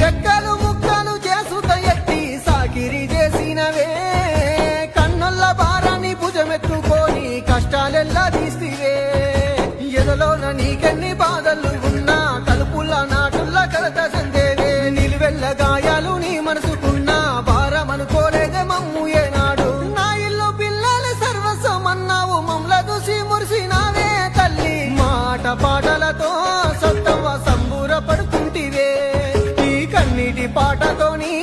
ఎక్కలు ముక్కలు చేసుత ఎత్తి సాకిరి చేసినవే కన్నుల్ల భారాన్ని భుజమెత్తుకొని కష్టాలెల్లా తీస్తివే ఎదలోన నీకెన్ని బాధలు ఉన్నా కలుపుల నాటుల్ల కలత సందేవే నిలువెల్ల గాయాలు నీ మనసుకున్నా భారమనుకోలేదే మమ్ము ఏనాడు నా ఇల్లు పిల్లల సర్వస్వం అన్నావు మమ్ల చూసి మురిసినావే తల్లి మాట పాటలతో సత్తవ సంబూర పడుతుంటివే ఈ కన్నీటి పాటతోని